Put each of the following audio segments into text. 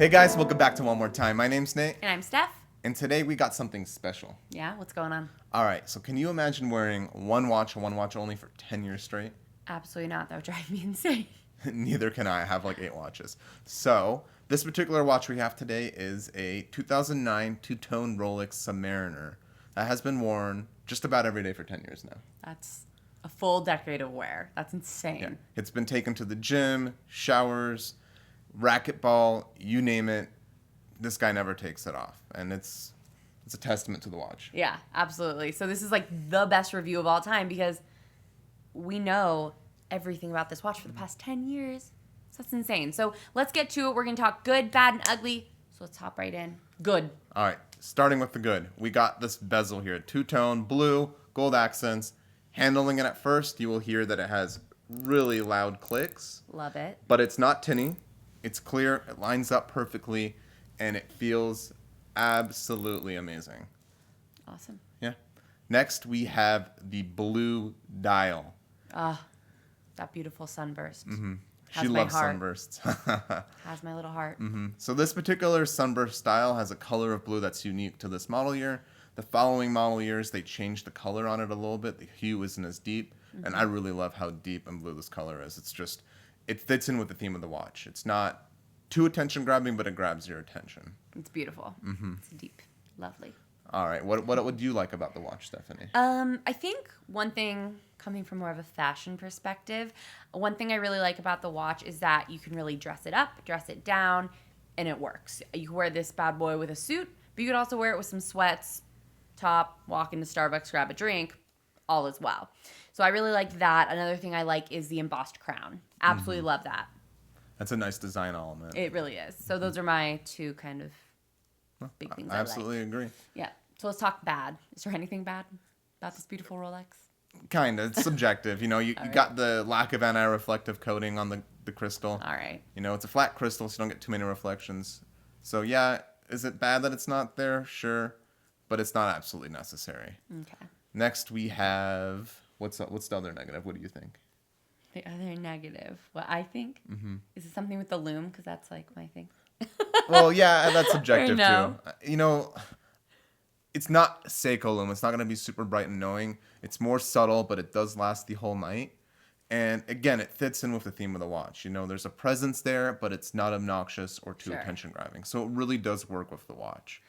Hey guys, welcome back to One More Time. My name's Nate. And I'm Steph. And today we got something special. Yeah, what's going on? Alright, so can you imagine wearing one watch only for 10 years straight? Absolutely not. That would drive me insane. Neither can I. I have like 8 watches. So, this particular watch we have today is a 2009 two-tone Rolex Submariner that has been worn just about every day for 10 years now. That's a full decade of wear. That's insane. Yeah. It's been taken to the gym, showers, racquetball, you name it. This guy never takes it off. And it's a testament to the watch. Yeah, absolutely. So this is like the best review of all time because we know everything about this watch for the past 10 years. So that's insane. So let's get to it. We're going to talk good, bad, and ugly. So let's hop right in. Good. All right, starting with the good. We got this bezel here, two-tone, blue, gold accents. Handling it at first, you will hear that it has really loud clicks. Love it. But it's not tinny. It's clear. It lines up perfectly. And it feels absolutely amazing. Awesome. Yeah. Next, we have the blue dial. That beautiful sunburst. Mm-hmm. Has She my loves heart. sunbursts. Has my little heart. Mm-hmm. So this particular sunburst style has a color of blue that's unique to this model year. The following model years, they changed the color on it a little bit. The hue isn't as deep. Mm-hmm. And I really love how deep and blue this color is. It's just, it fits in with the theme of the watch. It's not too attention grabbing, but it grabs your attention. It's beautiful. Mm-hmm. It's deep. Lovely. All right. What would you like about the watch, Stephanie? I think one thing, coming from more of a fashion perspective, one thing I really like about the watch is that you can really dress it up, dress it down, and it works. You can wear this bad boy with a suit, but you could also wear it with some sweats, top, walk into Starbucks, grab a drink, all as well. So I really like that. Another thing I like is the embossed crown. Absolutely love that. That's a nice design element. It really is. So those are my two kind of big things I absolutely agree. Yeah. So let's talk bad. Is there anything bad about this beautiful Rolex? Kind of. It's subjective. You got the lack of anti-reflective coating on the crystal. All right. It's a flat crystal, so you don't get too many reflections. So yeah, is it bad that it's not there? Sure. But it's not absolutely necessary. Okay. Next we have, what's the other negative? What do you think? The other negative, what I think, is it something with the loom? Because that's like my thing. Well, yeah, that's subjective no. too. It's not Seiko loom. It's not going to be super bright and knowing. It's more subtle, but it does last the whole night. And again, it fits in with the theme of the watch. There's a presence there, but it's not obnoxious or too attention grabbing. So it really does work with the watch.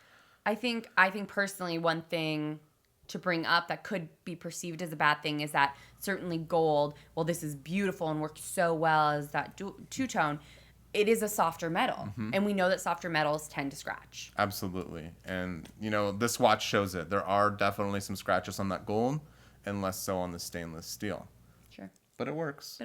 I think personally, one thing to bring up that could be perceived as a bad thing is that certainly gold, well, this is beautiful and works so well as that two-tone, it is a softer metal. And we know that softer metals tend to scratch. Absolutely. And, this watch shows it. There are definitely some scratches on that gold and less so on the stainless steel. Sure. But it works.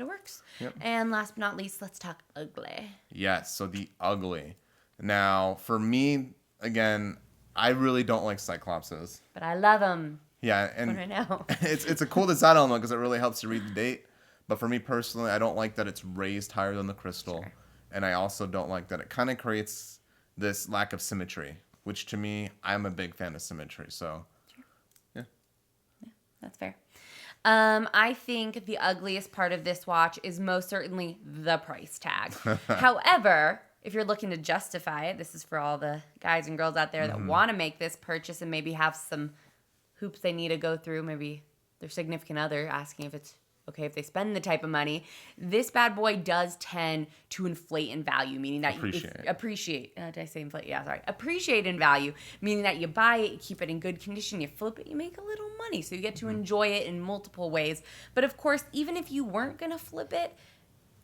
Yep. And last but not least, let's talk ugly. Yes, so the ugly. Now, for me, again, I really don't like Cyclopses. But I love them. Yeah, and I know. it's a cool design element because it really helps you read the date. But for me personally, I don't like that it's raised higher than the crystal. Sure. And I also don't like that it kind of creates this lack of symmetry, which to me, I'm a big fan of symmetry. So, yeah. That's fair. I think the ugliest part of this watch is most certainly the price tag. However, if you're looking to justify it, this is for all the guys and girls out there that want to make this purchase and maybe have some hoops they need to go through, maybe their significant other asking if it's okay if they spend the type of money. This bad boy does tend to inflate in value, meaning that appreciate in value, meaning that you buy it, you keep it in good condition, you flip it, you make a little money. So you get to enjoy it in multiple ways. But of course, even if you weren't going to flip it,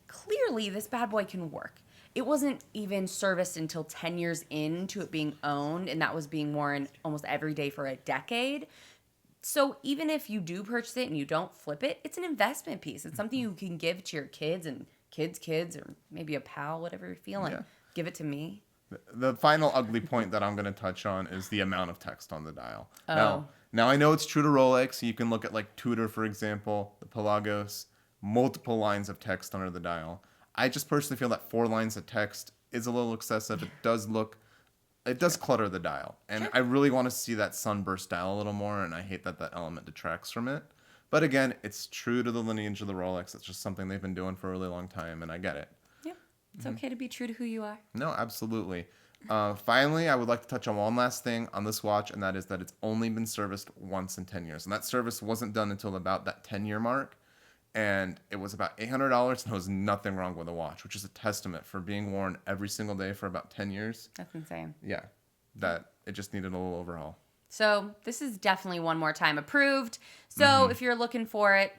clearly this bad boy can work. It wasn't even serviced until 10 years into it being owned, and that was being worn almost every day for a decade. So even if you do purchase it and you don't flip it, it's an investment piece. It's something you can give to your kids and kids, or maybe a pal, whatever you're feeling. Yeah. Give it to me. The final ugly point that I'm going to touch on is the amount of text on the dial. Oh. Now I know it's true to Rolex. You can look at like Tudor, for example, the Pelagos, multiple lines of text under the dial. I just personally feel that 4 lines of text is a little excessive. It does clutter the dial. And I really want to see that sunburst dial a little more, and I hate that element detracts from it. But again, it's true to the lineage of the Rolex. It's just something they've been doing for a really long time, and I get it. It's okay to be true to who you are. No, absolutely. Finally, I would like to touch on one last thing on this watch, and that is that it's only been serviced once in 10 years. And that service wasn't done until about that 10-year mark. And it was about $800, and there was nothing wrong with the watch, which is a testament for being worn every single day for about 10 years. That's insane. Yeah, that it just needed a little overhaul. So this is definitely one more time approved. So if you're looking for it,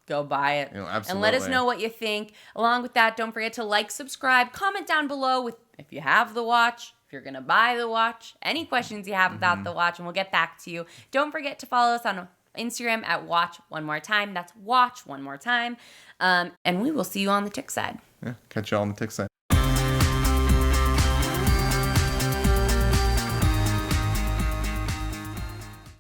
go buy it. Absolutely. And let us know what you think. Along with that, don't forget to like, subscribe, comment down below with if you have the watch, if you're going to buy the watch, any questions you have about the watch, and we'll get back to you. Don't forget to follow us on Instagram at Watch One More Time. That's Watch One More Time. And we will see you on the tick side. Yeah, catch you all on the tick side.